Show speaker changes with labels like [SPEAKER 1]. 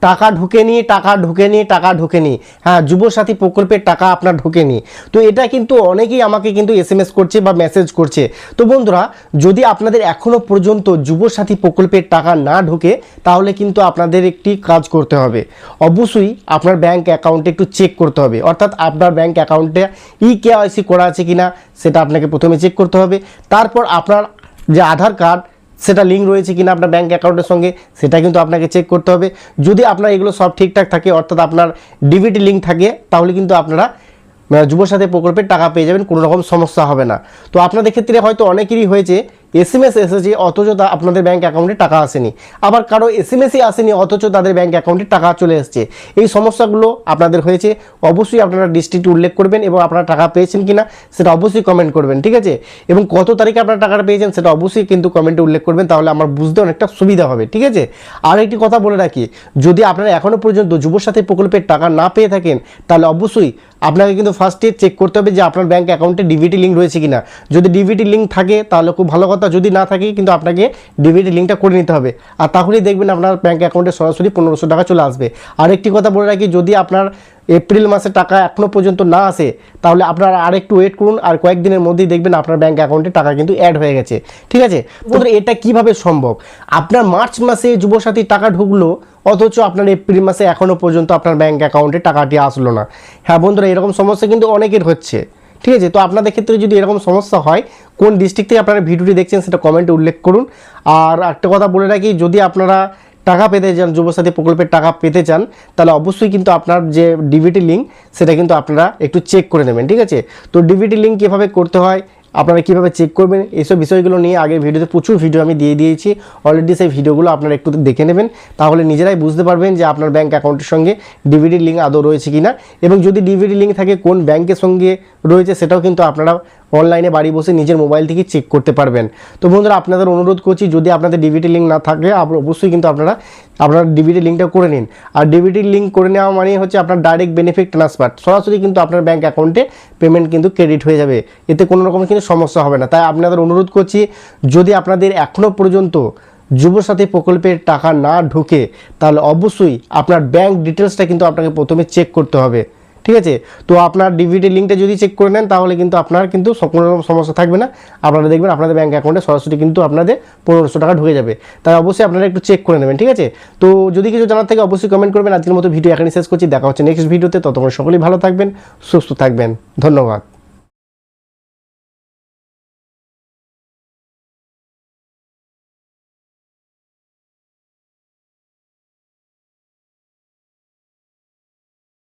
[SPEAKER 1] টাকা ঢুকেনি, টাকা ঢুকেনি, টাকা ঢুকেনি। হ্যাঁ, যুবসাথী প্রকল্পের টাকা আপনার ঢুকেনি। তো এটা কিন্তু অনেকেই আমাকে কিন্তু এসএমএস করছে বা মেসেজ করছে। তো বন্ধুরা, যদি আপনাদের এখনও পর্যন্ত যুবসাথী প্রকল্পের টাকা না ঢুকে, তাহলে কিন্তু আপনাদের একটি কাজ করতে হবে। অবশ্যই আপনার ব্যাংক অ্যাকাউন্টে একটু চেক করতে হবে, অর্থাৎ আপনার ব্যাংক অ্যাকাউন্টে কেওয়াইসি করা আছে কিনা সেটা আপনাকে প্রথমে চেক করতে হবে। তারপর আপনার যে আধার কার্ড সেটা লিঙ্ক রয়েছে কিনা আপনার ব্যাংক অ্যাকাউন্টের সঙ্গে, সেটা কিন্তু আপনাকে চেক করতে হবে। যদি আপনার এগুলো সব ঠিকঠাক থাকে, অর্থাৎ আপনার ডিবিটি লিঙ্ক থাকে, তাহলে কিন্তু আপনারা যুবসাথী প্রকল্পের টাকা পেয়ে যাবেন, কোনো রকম সমস্যা হবে না। তো আপনাদের ক্ষেত্রে হয়তো অনেকেরই হয়েছে এসএমএস এসেছে অথচ আপনাদের ব্যাংক অ্যাকাউন্টে টাকা আসেনি, আবার কারো এসএমএসই আসেনি অথচ তাদের ব্যাংক অ্যাকাউন্টে টাকা চলে এসছে। এই সমস্যাগুলো আপনাদের হয়েছে, অবশ্যই আপনারা ডিস্ট্রিক্ট উল্লেখ করবেন এবং আপনারা টাকা পেয়েছেন কিনা সেটা অবশ্যই কমেন্ট করবেন, ঠিক আছে? এবং কত তারিখে আপনারা টাকাটা পেয়েছেন সেটা অবশ্যই কিন্তু কমেন্টে উল্লেখ করবেন, তাহলে আমার বুঝতে অনেকটা সুবিধা হবে, ঠিক আছে? আর একটি কথা বলে রাখি, যদি আপনারা এখনও পর্যন্ত যুবসাথী প্রকল্পের টাকা না পেয়ে থাকেন, তাহলে অবশ্যই আপনাকে কিন্তু ফার্স্টে চেক করতে হবে যে আপনার ব্যাংক অ্যাকাউন্টে ডিবিটি লিঙ্ক রয়েছে কিনা। যদি ডিবিটি লিঙ্ক থাকে তাহলে খুব ভালো কথা, যদি না থাকে কিন্তু আপনাকে ডিবিটি লিঙ্কটা করে নিতে হবে, আর তাহলেই দেখবেন আপনার ব্যাংক অ্যাকাউন্টে সরাসরি 1500 টাকা চলে আসবে। আর একটি কথা বলে রাখি, যদি আপনার এপ্রিল মাসে টাকা এখনও পর্যন্ত না আসে, তাহলে আপনারা আর একটু ওয়েট করুন, আর কয়েকদিনের মধ্যেই দেখবেন আপনার ব্যাংক অ্যাকাউন্টে টাকা কিন্তু অ্যাড হয়ে গেছে, ঠিক আছে? বন্ধুরা, এটা কিভাবে সম্ভব? আপনার মার্চ মাসে যুবসাথী টাকা ঢুকলো অথচ আপনার এপ্রিল মাসে এখনও পর্যন্ত আপনার ব্যাংক অ্যাকাউন্টে টাকাটি আসলো না। হ্যাঁ বন্ধুরা, এরকম সমস্যা কিন্তু অনেকের হচ্ছে, ঠিক আছে? তো আপনাদের ক্ষেত্রে যদি এরকম সমস্যা হয়, কোন ডিস্ট্রিক্ট থেকে আপনারা ভিডিওটি দেখছেন সেটা কমেন্টে উল্লেখ করুন। আর একটা কথা বলে রাখি, যদি আপনারা টাকা পেতে চান, যুবসাথী প্রকল্পের টাকা পেতে চান, তাহলে অবশ্যই কিন্তু আপনার যে ডিবিটি লিঙ্ক সেটা কিন্তু আপনারা একটু চেক করে নেবেন, ঠিক আছে? তো ডিবিটি লিঙ্ক কীভাবে করতে হয়, আপনারা কীভাবে চেক করবেন, এইসব বিষয়গুলো নিয়ে আগের ভিডিওতে প্রচুর ভিডিও আমি দিয়ে দিয়েছি অলরেডি। সেই ভিডিওগুলো আপনারা একটু দেখে নেবেন, তাহলে নিজেরাই বুঝতে পারবেন যে আপনার ব্যাংক অ্যাকাউন্টের সঙ্গে ডিবিটি লিঙ্ক আদৌ রয়েছে কিনা, এবং যদি ডিবিটি লিঙ্ক থাকে কোন ব্যাংকের সঙ্গে রয়েছে সেটাও কিন্তু আপনারা অনলাইনে বাড়ি বসে নিজের মোবাইল থেকে চেক করতে পারবেন। তো বন্ধুরা, আপনাদের অনুরোধ করছি, যদি আপনাদের ডিবিটি লিঙ্ক না থাকে অবশ্যই কিন্তু আপনারা আপনার ডিবিটি লিঙ্কটা করে নিন। আর ডিবিটি লিঙ্ক করে নেওয়া মানে হচ্ছে আপনার ডাইরেক্ট বেনিফিট ট্রান্সফার, সরাসরি কিন্তু আপনার ব্যাংক অ্যাকাউন্টে পেমেন্ট কিন্তু ক্রেডিট হয়ে যাবে, এতে কোনো রকম কিন্তু সমস্যা হবে না। তাই আপনাদের অনুরোধ করছি, যদি আপনাদের এখনও পর্যন্ত যুবসাথী প্রকল্পের টাকা না ঢুকে, তাহলে অবশ্যই আপনার ব্যাংক ডিটেলসটা কিন্তু আপনাকে প্রথমে চেক করতে হবে, ঠিক আছে? তো আপনার ডিবিটি লিঙ্কটা যদি চেক করে নেন, তাহলে কিন্তু আপনার কিন্তু কোনো রকম সমস্যা থাকবে না। আপনারা দেখবেন আপনাদের ব্যাংক অ্যাকাউন্টে সরাসরি কিন্তু আপনাদের 1500 টাকা ঢুকে যাবে। তাই অবশ্যই আপনারা একটু চেক করে নেবেন, ঠিক আছে? তো যদি কিছু জানার থেকে অবশ্যই কমেন্ট করবেন। আজকের মতো ভিডিও এখানে শেষ করছি, দেখা হচ্ছে নেক্সট ভিডিওতে। ততক্ষণ সকলেই ভালো থাকবেন, সুস্থ থাকবেন, ধন্যবাদ।